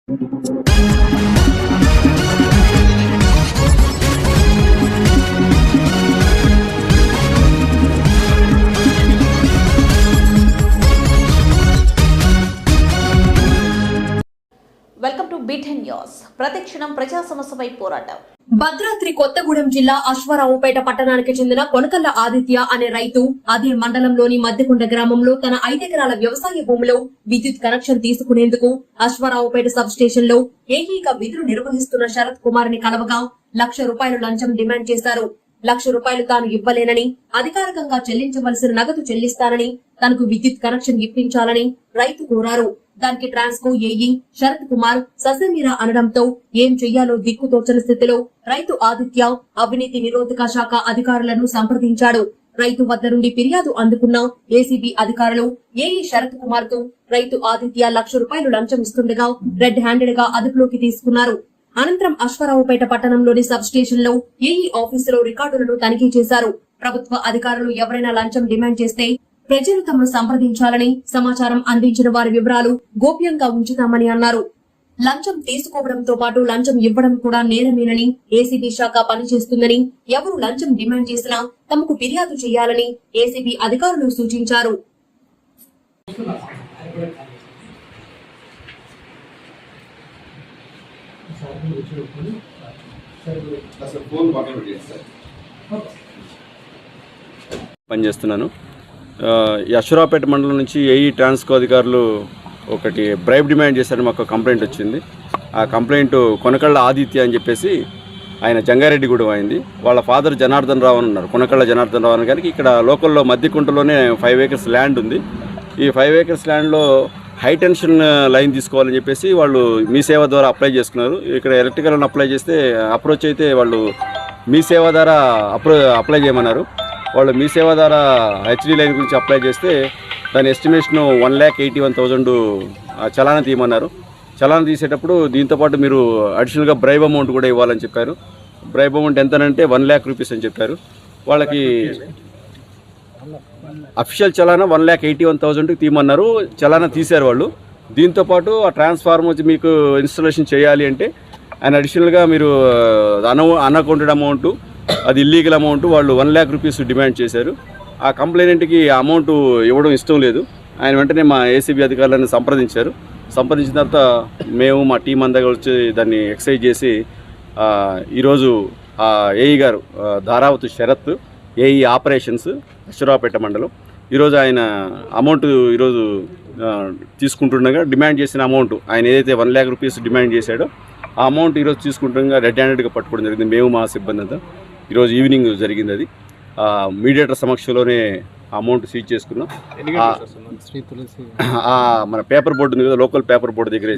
Welcome to BTN news. ప్రతిక్షణం ప్రజా సమస్యపై పోరాటం. భద్రాద్రి కొత్తగూడెం జిల్లా అశ్వారావుపేట పట్టణానికి చెందిన కొనకల్ల ఆదిత్య అనే రైతు అదే మండలంలోని మధ్యకొండ గ్రామంలో తన 5 ఎకరాల వ్యవసాయ భూమిలో విద్యుత్ కనెక్షన్ తీసుకునేందుకు అశ్వారావుపేట సబ్ స్టేషన్ లో ఏఈగా విధులు నిర్వహిస్తున్న శరత్ కుమార్ ని కలవగా ₹1,00,000 లంచం డిమాండ్ చేశారు. ₹1,00,000 తాను ఇవ్వలేనని, అధికారికంగా చెల్లించవలసిన నగదు చెల్లిస్తానని, తనకు విద్యుత్ కనెక్షన్ ఇప్పించాలని రైతు కోరారు. దానికి ట్రాన్స్కో ఏఈ శరత్ కుమార్ ససేమిరా అనడంతో ఏం చెయ్యాలో దిక్కుతోచని స్థితిలో రైతు ఆదిత్య అవినీతి నిరోధక శాఖ అధికారులను సంప్రదించాడు. రైతు వద్ద నుండి ఫిర్యాదు అందుకున్న ఏసీబీ అధికారులు ఏఈ శరత్ కుమార్ కు రైతు ఆదిత్య ₹1,00,000 లంచం ఇస్తుండగా రెడ్ హ్యాండెడ్ గా అదుపులోకి తీసుకున్నారు. అనంతరం అశ్వారావుపేట పట్టణంలోని సబ్ స్టేషన్ లో ఏఈ ఆఫీసులో రికార్డులను తనిఖీ చేశారు. ప్రభుత్వ అధికారులు ఎవరైనా లంచం డిమాండ్ చేస్తే ప్రజలు తమను సంప్రదించాలని, సమాచారం అందించిన వారి వివరాలు గోప్యంగా ఉంచుతామని అన్నారు. లంచం తీసుకోవడంతో పాటు లంచం ఇవ్వడం కూడా నేరమేనని, ఏసీబీ శాఖ పనిచేస్తుందని, ఎవరు లంచం డిమాండ్ చేసినా తమకు ఫిర్యాదు చేయాలని ఏసీబీ అధికారులు సూచించారు. పనిచేస్తున్నాను. ఈ అశ్వారావుపేట మండలం నుంచి ఏఈ ట్రాన్స్కో అధికారులు ఒకటి బ్రైబ్ డిమాండ్ చేశారని మాకు కంప్లైంట్ వచ్చింది. ఆ కంప్లైంట్ కొనకళ్ళ ఆదిత్య అని చెప్పేసి ఆయన జంగారెడ్డిగూడెం అయింది. వాళ్ళ ఫాదర్ జనార్దన్ రావు అని ఉన్నారు, కొనకళ్ళ జనార్దన్ రావు అని. గారికి ఇక్కడ లోకల్లో మధ్యకుంటలోనే 5 acres ల్యాండ్ ఉంది. ఈ 5 acres ల్యాండ్లో హై టెన్షన్ లైన్ తీసుకోవాలని చెప్పేసి వాళ్ళు మీ సేవ ద్వారా అప్లై చేసుకున్నారు. ఇక్కడ ఎలక్ట్రికల్ అప్లై చేస్తే అప్రోచ్ అయితే వాళ్ళు మీ సేవ ద్వారా అప్లై చేయమన్నారు. వాళ్ళు మీ సేవ ద్వారా హెచ్డి లైన్ గురించి అప్లై చేస్తే దాని ఎస్టిమేషన్ 1,81,000 చలానా తీయమన్నారు. చలానా తీసేటప్పుడు దీంతోపాటు మీరు అడిషనల్గా బ్రైబ్ అమౌంట్ కూడా ఇవ్వాలని చెప్పారు. బ్రైబ్ అమౌంట్ ఎంతనంటే ₹1,00,000 అని చెప్పారు. వాళ్ళకి అఫీషియల్ చలానా 1,81,000 తీయమన్నారు. చలానా తీశారు వాళ్ళు. దీంతోపాటు ఆ ట్రాన్స్ఫార్మర్ వచ్చి మీకు ఇన్స్టాలేషన్ చేయాలి అంటే ఆయన అడిషనల్గా మీరు అన్అకౌంటెడ్ అమౌంట్, అది ఇల్లీగల్ అమౌంట్ వాళ్ళు ₹1,00,000 డిమాండ్ చేశారు. ఆ కంప్లైనెంట్కి ఆ అమౌంట్ ఇవ్వడం ఇష్టం లేదు. ఆయన వెంటనే మా ఏసీబీ అధికారులను సంప్రదించారు. సంప్రదించిన తర్వాత మేము మా టీం అంతా వచ్చి దాన్ని ఎక్సైజ్ చేసి ఈరోజు ఏఈ గారు ధారావతి శరత్ ఏఈ ఆపరేషన్స్ అశ్వారావుపేట మండలం, ఈరోజు ఆయన అమౌంట్ ఈరోజు తీసుకుంటుండగా డిమాండ్ చేసిన అమౌంట్ ఆయన ఏదైతే ₹1,00,000 డిమాండ్ చేశాడో ఆ అమౌంట్ ఈరోజు తీసుకుంటుండగా రెడ్ హ్యాండెడ్గా పట్టుకోవడం జరిగింది. మేము మా సిబ్బంది అంతా ఈరోజు ఈవినింగ్ జరిగింది. అది మీడియేటర్ సమక్షంలోనే అమౌంట్ సీజ్ చేసుకున్నాం. మన పేపర్ బోర్డు ఉంది కదా, లోకల్ పేపర్ బోర్డు దగ్గర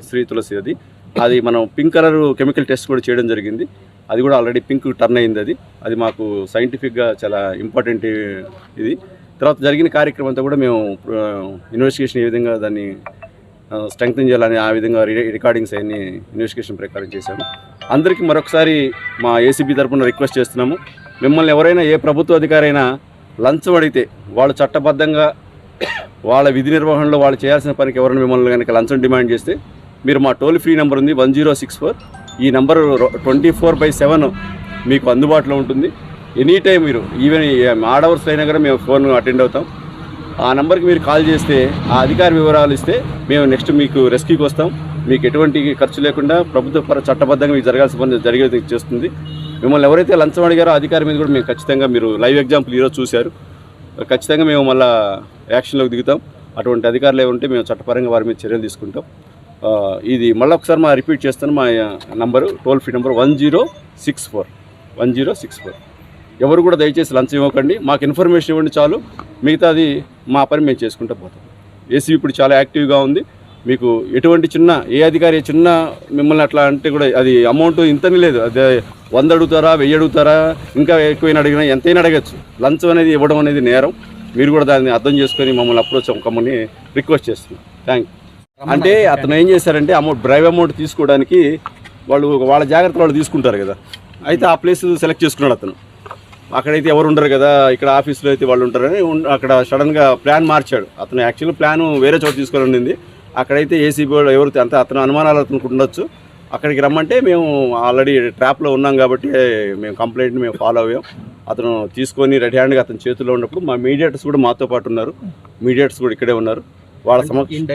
శ్రీ తులసి అది మనం పింక్ కలర్ కెమికల్ టెస్ట్ కూడా చేయడం జరిగింది. అది కూడా ఆల్రెడీ పింక్ టర్న్ అయింది. అది మాకు సైంటిఫిక్గా చాలా ఇంపార్టెంట్ ఇది. తర్వాత జరిగిన కార్యక్రమం అంతా కూడా మేము ఇన్వెస్టిగేషన్ ఏ విధంగా దాన్ని స్ట్రెంగ్తన్ చేయాలని ఆ విధంగా రికార్డింగ్స్ అన్ని ఇన్వెస్టిగేషన్ ప్రకారం చేశాము. అందరికీ మరొకసారి మా ఏసీబీ తరఫున రిక్వెస్ట్ చేస్తున్నాము, మిమ్మల్ని ఎవరైనా ఏ ప్రభుత్వ అధికారి అయినా లంచం అడిగితే వాళ్ళు చట్టబద్ధంగా వాళ్ళ విధి నిర్వహణలో వాళ్ళు చేయాల్సిన పనికి ఎవరైనా మిమ్మల్ని కనుక లంచం డిమాండ్ చేస్తే మీరు మా టోల్ ఫ్రీ నెంబర్ ఉంది 1064. ఈ నెంబర్ 24/7 మీకు అందుబాటులో ఉంటుంది. ఎనీ టైం మీరు ఈవెన్ ఆడ్ అవర్స్ అయినా కూడా మేము ఫోన్ అటెండ్ అవుతాం. ఆ నెంబర్కి మీరు కాల్ చేస్తే ఆ అధికారి వివరాలు ఇస్తే మేము నెక్స్ట్ మీకు రెస్క్యూకి వస్తాం. మీకు ఎటువంటి ఖర్చు లేకుండా ప్రభుత్వ చట్టబద్ధంగా మీకు జరగాల్సిన పని జరిగేది చేస్తుంది. మిమ్మల్ని ఎవరైతే లంచం అడిగారో అధికారి మీద కూడా మేము ఖచ్చితంగా, మీరు లైవ్ ఎగ్జాంపుల్ ఈరోజు చూశారు, ఖచ్చితంగా మేము మళ్ళీ యాక్షన్లోకి దిగుతాం. అటువంటి అధికారులు ఏమంటే మేము చట్టపరంగా వారి మీద చర్యలు తీసుకుంటాం. ఇది మళ్ళీ ఒకసారి రిపీట్ చేస్తాను, మా నంబరు టోల్ ఫ్రీ నెంబర్ 1064. ఎవరు కూడా దయచేసి లంచం ఇవ్వకండి, మాకు ఇన్ఫర్మేషన్ ఇవ్వండి చాలు, మిగతాది మా పని మేము చేసుకుంటూ పోతాం. ఏసీబీ ఇప్పుడు చాలా యాక్టివ్గా ఉంది. మీకు ఎటువంటి చిన్న ఏ అధికారి చిన్న మిమ్మల్ని అట్లా అంటే కూడా అది అమౌంట్ ఇంతని లేదు, అదే 100 అడుగుతారా 1000 అడుగుతారా ఇంకా ఎక్కువైనా అడిగినా ఎంతైనా అడగచ్చు. లంచం అనేది ఇవ్వడం అనేది నేరం. మీరు కూడా దాన్ని అర్థం చేసుకొని మమ్మల్ని అప్రోచ్ అవ్వమని రిక్వెస్ట్ చేస్తున్నాం. Thank you. అంటే అతను ఏం చేశారంటే బ్రైవ్ అమౌంట్ తీసుకోవడానికి వాళ్ళ జాగ్రత్త వాళ్ళు తీసుకుంటారు కదా, అయితే ఆ ప్లేస్ సెలెక్ట్ చేసుకున్నాడు అతను. అక్కడైతే ఎవరు ఉండరు కదా, ఇక్కడ ఆఫీస్లో అయితే వాళ్ళు ఉంటారని అక్కడ సడన్గా ప్లాన్ మార్చాడు. అతను యాక్చువల్లీ ప్లాన్ వేరే చోట తీసుకొని ఉండింది, అక్కడైతే ఏసీబీ వాళ్ళు ఎవరు అంత అతను అనుమానాలు అతనికి ఉండొచ్చు. అక్కడికి రమ్మంటే మేము ఆల్రెడీ ట్రాప్లో ఉన్నాం కాబట్టి మేము కంప్లైంట్ని మేము ఫాలో అయ్యాం. అతను తీసుకొని రెడీ హ్యాండ్గా అతని చేతిలో ఉన్నప్పుడు మా మీడియేటర్స్ కూడా మాతో పాటు ఉన్నారు. మీడియేటర్స్ కూడా ఇక్కడే ఉన్నారు. వాళ్ళ సమక్ష